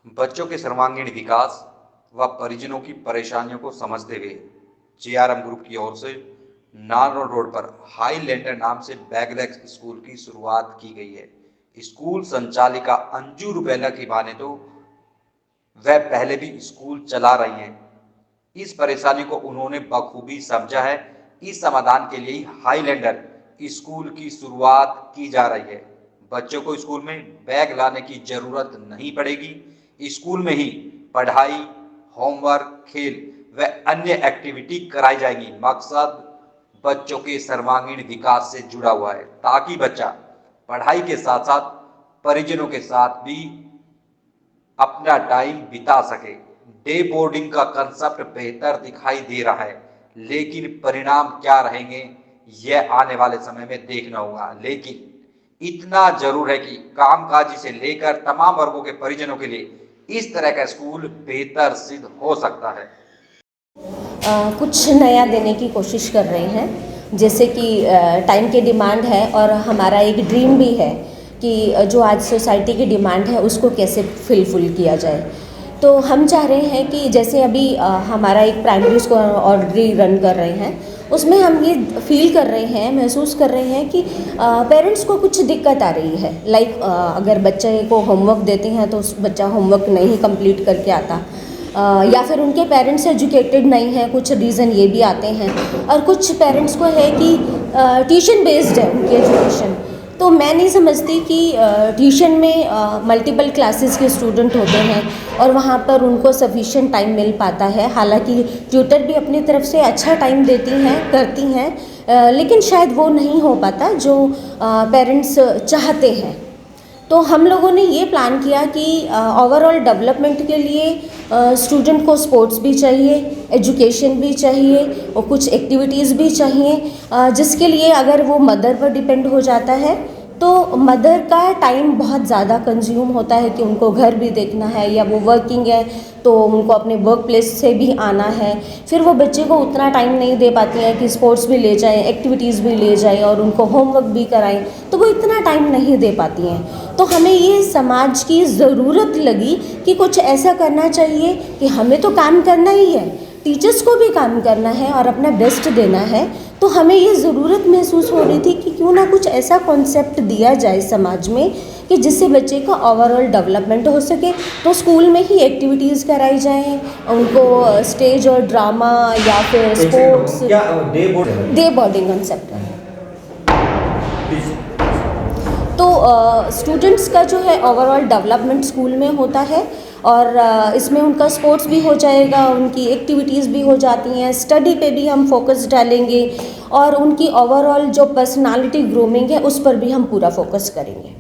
बच्चों के सर्वांगीण विकास व परिजनों की परेशानियों को समझते हुए जेआरएम ग्रुप की ओर से नारनौल रोड पर हाईलैंडर नाम से बैगलेस स्कूल की शुरुआत की गई है। स्कूल संचालिका अंजू रुबेला की माने तो वह पहले भी स्कूल चला रही हैं। इस परेशानी को उन्होंने बखूबी समझा है। इस समाधान के लिए हाईलैंडर स्कूल की शुरुआत की जा रही है। बच्चों को स्कूल में बैग लाने की जरूरत नहीं पड़ेगी। स्कूल में ही पढ़ाई, होमवर्क, खेल व अन्य एक्टिविटी कराई जाएगी। मकसद बच्चों के सर्वांगीण विकास से जुड़ा हुआ है ताकि बच्चा पढ़ाई के साथ साथ परिजनों के साथ भी अपना टाइम बिता सके। डे बोर्डिंग का कंसेप्ट बेहतर दिखाई दे रहा है, लेकिन परिणाम क्या रहेंगे यह आने वाले समय में देखना होगा। लेकिन इतना जरूर है कि कामकाजी से लेकर तमाम वर्गों के परिजनों के लिए इस तरह का स्कूल बेहतर सिद्ध हो सकता है। कुछ नया देने की कोशिश कर रहे हैं, जैसे कि टाइम की डिमांड है और हमारा एक ड्रीम भी है कि जो आज सोसाइटी की डिमांड है उसको कैसे फुलफिल किया जाए। तो हम चाह रहे हैं कि जैसे अभी हमारा एक प्राइमरी स्कूल ऑलरेडी रन कर रहे हैं, उसमें हम ये फील कर रहे हैं, महसूस कर रहे हैं कि पेरेंट्स को कुछ दिक्कत आ रही है। लाइक अगर बच्चे को होमवर्क देते हैं तो उस बच्चा होमवर्क नहीं कंप्लीट करके आता, या फिर उनके पेरेंट्स एजुकेटेड नहीं हैं, कुछ रीज़न ये भी आते हैं। और कुछ पेरेंट्स को है कि ट्यूशन बेस्ड है उनकी एजुकेशन। तो मैं नहीं समझती कि ट्यूशन में मल्टीपल क्लासेस के स्टूडेंट होते हैं और वहाँ पर उनको सफिशिएंट टाइम मिल पाता है। हालांकि ट्यूटर भी अपनी तरफ से अच्छा टाइम देती हैं, करती हैं, लेकिन शायद वो नहीं हो पाता जो पेरेंट्स चाहते हैं। तो हम लोगों ने ये प्लान किया कि ओवरऑल डेवलपमेंट के लिए स्टूडेंट को स्पोर्ट्स भी चाहिए, एजुकेशन भी चाहिए और कुछ एक्टिविटीज़ भी चाहिए, जिसके लिए अगर वो मदर पर डिपेंड हो जाता है तो मदर का टाइम बहुत ज़्यादा कंज्यूम होता है कि उनको घर भी देखना है, या वो वर्किंग है तो उनको अपने वर्क प्लेस से भी आना है। फिर वो बच्चे को उतना टाइम नहीं दे पाती हैं कि स्पोर्ट्स भी ले जाएं, एक्टिविटीज़ भी ले जाएं और उनको होमवर्क भी कराएं, तो वो इतना टाइम नहीं दे पाती हैं। तो हमें ये समाज की ज़रूरत लगी कि कुछ ऐसा करना चाहिए कि हमें तो काम करना ही है, टीचर्स को भी काम करना है और अपना बेस्ट देना है। तो हमें ये ज़रूरत महसूस हो रही थी कि क्यों ना कुछ ऐसा कॉन्सेप्ट दिया जाए समाज में कि जिससे बच्चे का ओवरऑल डेवलपमेंट हो सके। तो स्कूल में ही एक्टिविटीज़ कराई जाएं, उनको स्टेज और ड्रामा या फिर स्पोर्ट्स, डे बोर्डिंग कॉन्सेप्ट है। तो स्टूडेंट्स का जो है ओवरऑल डेवलपमेंट स्कूल में होता है और इसमें उनका स्पोर्ट्स भी हो जाएगा, उनकी एक्टिविटीज़ भी हो जाती हैं, स्टडी पे भी हम फोकस डालेंगे और उनकी ओवरऑल जो पर्सनालिटी ग्रूमिंग है उस पर भी हम पूरा फोकस करेंगे।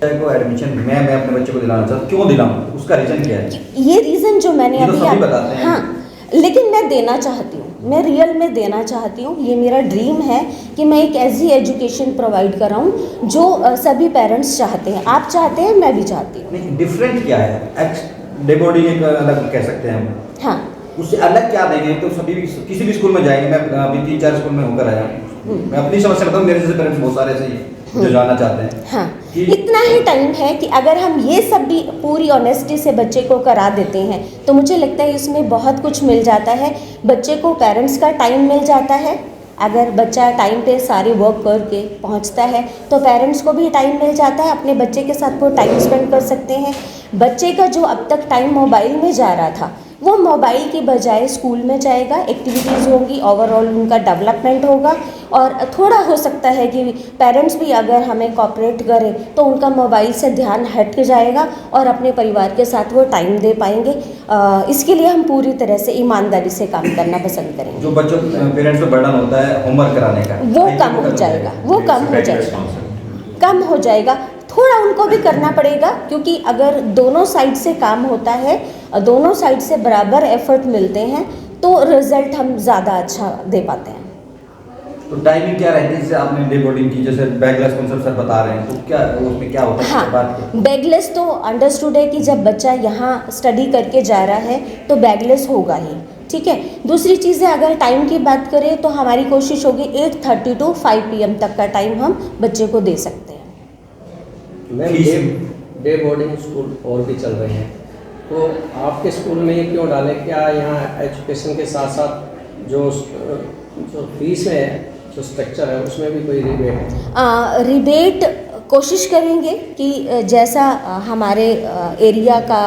को एडमिशन मैं अपने बच्चे को दिलाना चाहता हूं, क्यों दिलाऊं, उसका रीज़न क्या है? ये रीज़न जो मैंने ये तो अभी सभी बताते हैं। हाँ, लेकिन मैं देना चाहती हूँ, मैं रियल में देना चाहती हूँ। ये मेरा ड्रीम है कि मैं एक ऐसी एजुकेशन प्रोवाइड कराऊँ जो सभी पेरेंट्स चाहते हैं। आप चाहते हैं, मैं भी चाहती हूँ। नहीं, डिफरेंट क्या है? डे बोर्डिंग एक अलग कह सकते हैं हम, हाँ, उससे अलग क्या देंगे? तो सभी भी किसी भी स्कूल में जाएंगे, मैं अभी 3-4 स्कूल में होकर आया हूँ, मैं अपनी समस्या बताऊँ, मेरे जैसे पेरेंट्स बहुत सारे ऐसे ही जो जानना चाहते हैं। हाँ, इतना ही टाइम है कि अगर हम ये सब भी पूरी ऑनेस्टी से बच्चे को करा देते हैं तो मुझे लगता है इसमें बहुत कुछ मिल जाता है। बच्चे को पेरेंट्स का टाइम मिल जाता है, अगर बच्चा टाइम पे सारे वर्क करके पहुंचता है तो पेरेंट्स को भी टाइम मिल जाता है, अपने बच्चे के साथ वो टाइम स्पेंड कर सकते हैं। बच्चे का जो अब तक टाइम मोबाइल में जा रहा था वो मोबाइल की बजाय स्कूल में जाएगा, एक्टिविटीज़ होंगी, ओवरऑल उनका डेवलपमेंट होगा। और थोड़ा हो सकता है कि पेरेंट्स भी अगर हमें कोऑपरेट करें तो उनका मोबाइल से ध्यान हट के जाएगा और अपने परिवार के साथ वो टाइम दे पाएंगे। इसके लिए हम पूरी तरह से ईमानदारी से काम करना पसंद करेंगे। जो बच्चों पेरेंट्स पे बर्डन होता है होमवर्क कराने का, वो कम हो जाएगा, वो कम हो जाएगा, कम हो जाएगा। थोड़ा उनको भी करना पड़ेगा क्योंकि अगर दोनों साइड से काम होता है, दोनों साइड से बराबर एफर्ट मिलते हैं तो रिजल्ट हम ज़्यादा अच्छा दे पाते हैं। तो टाइमिंग क्या रहती है? जैसे आपने डे बोर्डिंग की, जैसे बैगलेस कॉन्सेप्ट सर बता रहे हैं, तो क्या उसमें क्या होता है? हाँ, बैगलेस तो अंडरस्टूड है कि जब बच्चा यहाँ स्टडी करके जा रहा है तो बैगलेस होगा ही, ठीक है। दूसरी चीज़ है, अगर टाइम की बात करें तो हमारी कोशिश होगी 8:30 to 5 PM तक का टाइम हम बच्चे को दे सकते हैं। मैम, डे बोर्डिंग स्कूल और भी चल रहे हैं, तो आपके स्कूल में ये क्यों डाले? क्या यहाँ एजुकेशन के साथ साथ जो फीस है, जो स्ट्रक्चर है, उसमें भी कोई रिबेट है? रिबेट कोशिश करेंगे कि जैसा हमारे एरिया का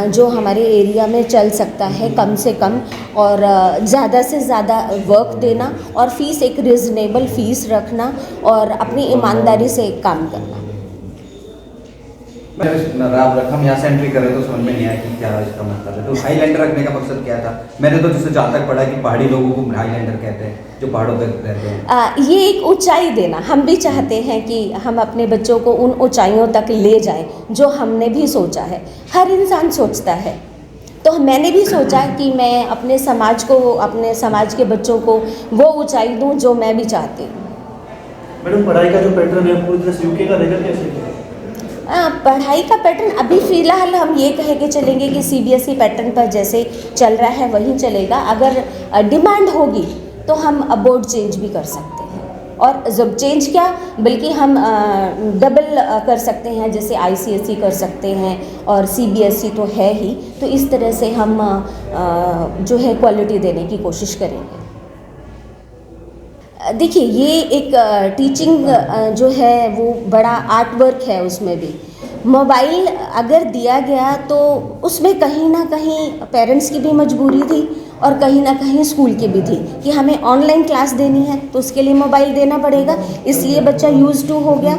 जो हमारे एरिया में चल सकता है कम से कम और ज़्यादा से ज़्यादा वर्क देना और फीस एक रिजनेबल फीस रखना और अपनी ईमानदारी से काम करना। रात रखा हम यहाँ से एंट्री कर रहे तो समझ में नहीं आया कि क्या इसका मतलब है। तो हाईलैंडर रखने का मकसद क्या था? मैंने तो जिससे जहाँ तक पढ़ा कि पहाड़ी लोगों को हाईलैंडर कहते हैं, जो पहाड़ों पर रहते हैं। ये एक ऊंचाई देना, हम भी चाहते हैं कि हम अपने बच्चों को उन ऊंचाइयों तक ले जाएं जो हमने भी सोचा है। हर इंसान सोचता है, तो मैंने भी सोचा कि मैं अपने समाज को, अपने समाज के बच्चों को वो ऊंचाई दूं जो मैं भी चाहती हूँ। मैडम, पढ़ाई का जो पैटर्न है पूरी तरह से यूके का रहेगा कैसे? पढ़ाई का पैटर्न अभी फ़िलहाल हम ये कह के चलेंगे कि सीबीएसई पैटर्न पर जैसे चल रहा है वहीं चलेगा। अगर डिमांड होगी तो हम बोर्ड चेंज भी कर सकते हैं, और जब चेंज क्या बल्कि हम डबल कर सकते हैं, जैसे आईसीएसई कर सकते हैं और सीबीएसई तो है ही। तो इस तरह से हम जो है क्वालिटी देने की कोशिश करेंगे। देखिए, ये एक टीचिंग जो है वो बड़ा आर्ट वर्क है। उसमें भी मोबाइल अगर दिया गया तो उसमें कहीं ना कहीं पेरेंट्स की भी मजबूरी थी और कहीं ना कहीं स्कूल की भी थी कि हमें ऑनलाइन क्लास देनी है तो उसके लिए मोबाइल देना पड़ेगा, इसलिए बच्चा यूज़ टू हो गया।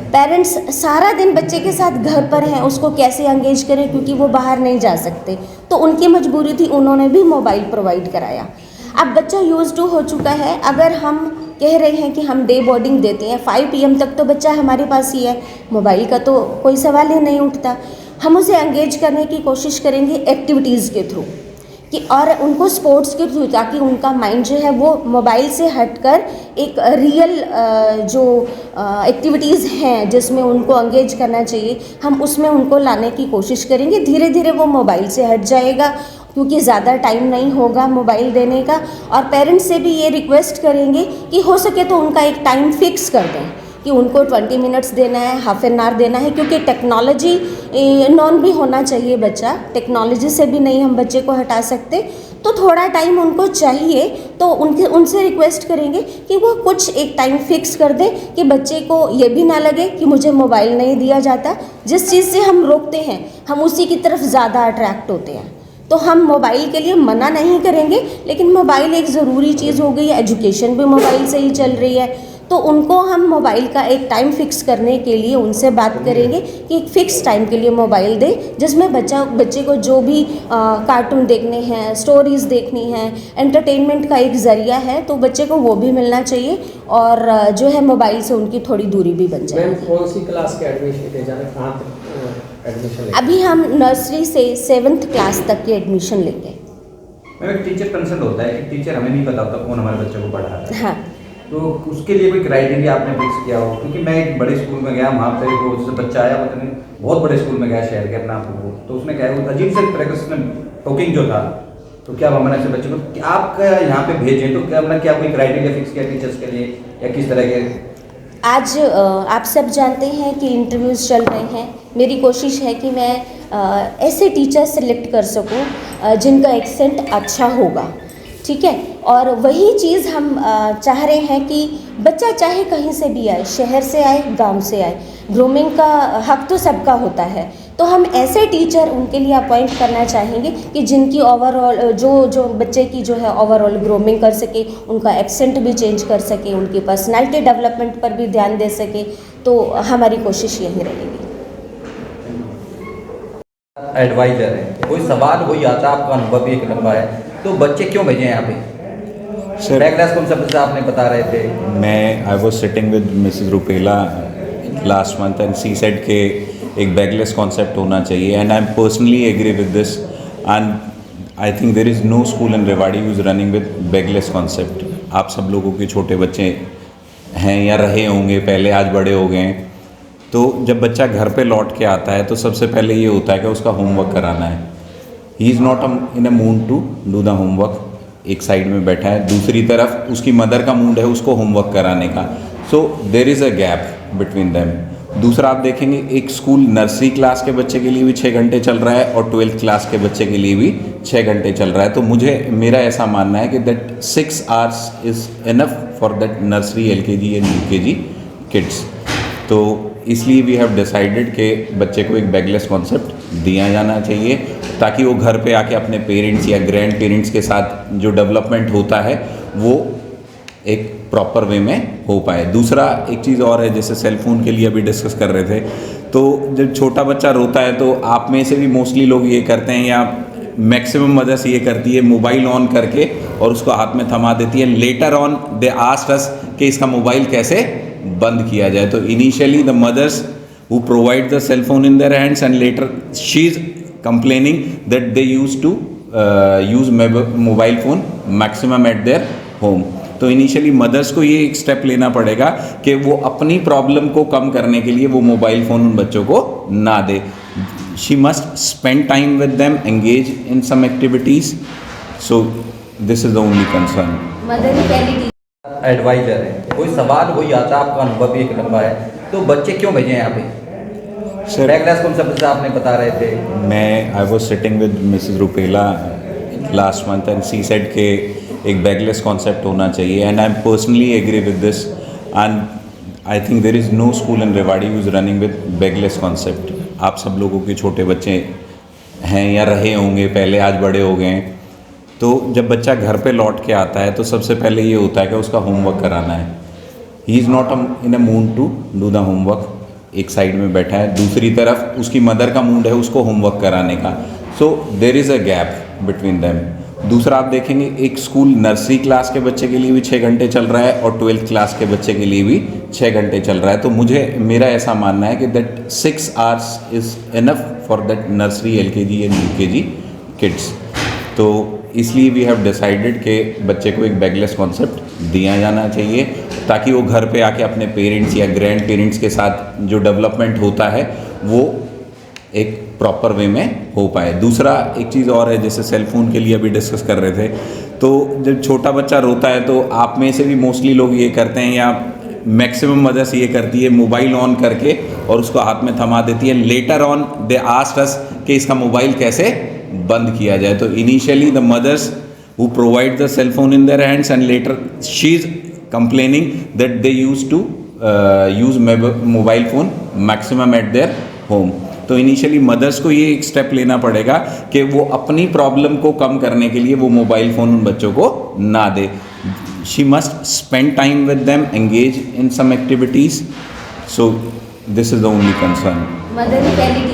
पेरेंट्स सारा दिन बच्चे के साथ घर पर हैं, उसको कैसे एंगेज करें क्योंकि वो बाहर नहीं जा सकते, तो उनकी मजबूरी थी, उन्होंने भी मोबाइल प्रोवाइड कराया। अब बच्चा यूज़ टू हो चुका है। अगर हम कह रहे हैं कि हम डे बोर्डिंग देते हैं, 5 PM तक तो बच्चा हमारे पास ही है, मोबाइल का तो कोई सवाल ही नहीं उठता। हम उसे एंगेज करने की कोशिश करेंगे एक्टिविटीज़ के थ्रू कि, और उनको स्पोर्ट्स के थ्रू, ताकि उनका माइंड जो है वो मोबाइल से हटकर एक रियल जो एक्टिविटीज़ हैं जिसमें उनको एंगेज करना चाहिए, हम उसमें उनको लाने की कोशिश करेंगे। धीरे धीरे वो मोबाइल से हट जाएगा क्योंकि ज़्यादा टाइम नहीं होगा मोबाइल देने का। और पेरेंट्स से भी ये रिक्वेस्ट करेंगे कि हो सके तो उनका एक टाइम फिक्स कर दें कि उनको 20 मिनट्स देना है, हाफ एन आवर देना है, क्योंकि टेक्नोलॉजी नॉन भी होना चाहिए बच्चा, टेक्नोलॉजी से भी नहीं हम बच्चे को हटा सकते। तो थोड़ा टाइम उनको चाहिए, तो उनसे रिक्वेस्ट करेंगे कि वो कुछ एक टाइम फिक्स कर दें कि बच्चे को ये भी ना लगे कि मुझे मोबाइल नहीं दिया जाता। जिस चीज़ से हम रोकते हैं हम उसी की तरफ ज़्यादा अट्रैक्ट होते हैं। तो हम मोबाइल के लिए मना नहीं करेंगे, लेकिन मोबाइल एक ज़रूरी चीज़ हो गई है, एजुकेशन भी मोबाइल से ही चल रही है, तो उनको हम मोबाइल का एक टाइम फिक्स करने के लिए उनसे बात करेंगे कि एक फ़िक्स टाइम के लिए मोबाइल दें, जिसमें बच्चे को जो भी कार्टून देखने हैं, स्टोरीज़ देखनी हैं, एंटरटेनमेंट का एक ज़रिया है, तो बच्चे को वो भी मिलना चाहिए और जो है मोबाइल से उनकी थोड़ी दूरी भी बन जाए। मैम, कौन सी क्लास के एडमिशन के जाने, कहाँ तक एडमिशन लेंगे? अभी हम नर्सरी से 7th क्लास तक की एडमिशन लेंगे। मैम, एक टीचर कंसर्न होता है कि टीचर हमें नहीं पता होता कौन हमारे बच्चे को पढ़ा रहा है। हाँ, तो उसके लिए कोई क्राइटेरिया आपने फिक्स किया हो? क्योंकि मैं एक बड़े स्कूल में गया, वहाँ पे वो उससे बच्चा आया, पता नहीं बहुत बड़े स्कूल में गया शहर के अपना आपको, तो उसने कहा वो अजीब से तरह का टॉकिंग जो था, तो क्या मैंने ऐसे बच्चे को आप यहाँ पे भेजें तो क्या मैंने क्या कोई क्राइटेरिया फिक्स किया टीचर्स के लिए या किस तरह के? आज आप सब जानते हैं कि इंटरव्यूज़ चल रहे हैं। मेरी कोशिश है कि मैं ऐसे टीचर सेलेक्ट कर सकूं जिनका एक्सेंट अच्छा होगा, ठीक है। और वही चीज़ हम चाह रहे हैं कि बच्चा चाहे कहीं से भी आए, शहर से आए, गांव से आए, ग्रूमिंग का हक तो सबका होता है। तो हम ऐसे टीचर उनके लिए अपॉइंट करना चाहेंगे कि जिनकी ओवरऑल जो बच्चे की जो है ओवरऑल ग्रूमिंग कर सके, उनका एक्सेंट भी चेंज कर सके, उनकी पर्सनालिटी डेवलपमेंट पर भी ध्यान दे सके। तो हमारी कोशिश यही रहेगी। एडवाइजर है, कोई सवाल वही आता है, आपका अनुभव भी एक लंबा है, तो बच्चे क्यों भेजे यहाँ पे? सर, बैकलैश कॉन्सेप्ट से आपने बता रहे थे। मैं I was sitting with Mrs Rupela last month and she said के एक बैकलेस कॉन्सेप्ट होना चाहिए and I am personally agree with this and I think there is no school in Rewari who is running with backless concept. आप सब लोगों के छोटे बच्चे हैं या रहे होंगे, पहले आज बड़े हो गए हैं, तो जब बच्चा घर पे लौट के आता है तो सबसे पहले ये होता है कि उसका होमवर्क कराना है। He is not in a mood to do the homework, एक साइड में बैठा है, दूसरी तरफ उसकी मदर का मूड है उसको होमवर्क कराने का। So there is a gap between them. दूसरा आप देखेंगे एक स्कूल नर्सरी क्लास के बच्चे के लिए भी 6 घंटे चल रहा है और 12th क्लास के बच्चे के लिए भी 6 घंटे चल रहा है। तो मेरा ऐसा मानना है कि that 6 hours is enough for that nursery LKG and UKG kids. तो इसलिए वी हैव डिसाइडेड कि बच्चे को एक बैगलेस कॉन्सेप्ट दिया जाना चाहिए ताकि वो घर पे आके अपने पेरेंट्स या ग्रैंड पेरेंट्स के साथ जो डेवलपमेंट होता है वो एक प्रॉपर वे में हो पाए। दूसरा एक चीज़ और है, जैसे सेल फ़ोन के लिए अभी डिस्कस कर रहे थे, तो जब छोटा बच्चा रोता है तो आप में से भी मोस्टली लोग ये करते हैं या मैक्सिमम मदर्स ये करती है, मोबाइल ऑन करके और उसको हाथ में थमा देती है। Later on they asked us कि इसका मोबाइल कैसे बंद किया जाए। तो initially the mothers who provide the cell phone in their hands and later she is complaining that they use to use mobile phone maximum at their home. तो इनिशियली mothers को ये एक स्टेप लेना पड़ेगा कि वो अपनी प्रॉब्लम को कम करने के लिए वो मोबाइल फ़ोन उन बच्चों को ना दे। She must spend time with them, engage in some activities. So this is the only concern. Mother ही पहली एडवाइजर है, कोई सवाल कोई आता है, आपका अनुभव भी एक लंबा है, तो बच्चे क्यों भेजे यहाँ पे? सर बैगलेस कॉन्सेप्ट से आपने बता रहे थे। I was sitting with Mrs Rupela last month and she said के एक बैगलेस कॉन्सेप्ट होना चाहिए and I am personally agree with this and I think there is no school in Rewari who is running with bagless concept. आप सब लोगों के छोटे बच्चे हैं या रहे होंगे, पहले आज बड़े हो गए हैं। तो जब बच्चा घर पे लौट के आता है तो सबसे पहले ये होता है कि उसका होमवर्क कराना है। He is not in a mood to do the homework, एक साइड में बैठा है, दूसरी तरफ उसकी मदर का मूड है उसको होमवर्क कराने का। So there is a gap between them. दूसरा आप देखेंगे एक स्कूल नर्सरी क्लास के बच्चे के लिए भी 6 घंटे चल रहा है और 12th क्लास के बच्चे के लिए भी 6 घंटे चल रहा है। तो मेरा ऐसा मानना है कि that 6 hours is enough for that nursery LKG and UKG kids. तो इसलिए वी हैव डिसाइडेड कि बच्चे को एक बैगलेस कॉन्सेप्ट दिया जाना चाहिए ताकि वो घर पे आके अपने पेरेंट्स या ग्रैंड पेरेंट्स के साथ जो डेवलपमेंट होता है वो एक प्रॉपर वे में हो पाए। दूसरा एक चीज़ और है, जैसे सेल फ़ोन के लिए अभी डिस्कस कर रहे थे, तो जब छोटा बच्चा रोता है तो आप में से भी मोस्टली लोग ये करते हैं या मैक्सिमम मदर्स ये करती है, मोबाइल ऑन करके और उसको हाथ में थमा देती है। Later on they asked us कि इसका मोबाइल कैसे बंद किया जाए। तो initially the mothers who provide the cell phone in their hands and later she is complaining that they use to use mobile phone maximum at their home. तो इनिशियली mothers को ये एक स्टेप लेना पड़ेगा कि वो अपनी प्रॉब्लम को कम करने के लिए वो मोबाइल फ़ोन उन बच्चों को ना दे। She must spend time with them, engage in some activities. So this is the only concern. Mother ही पहली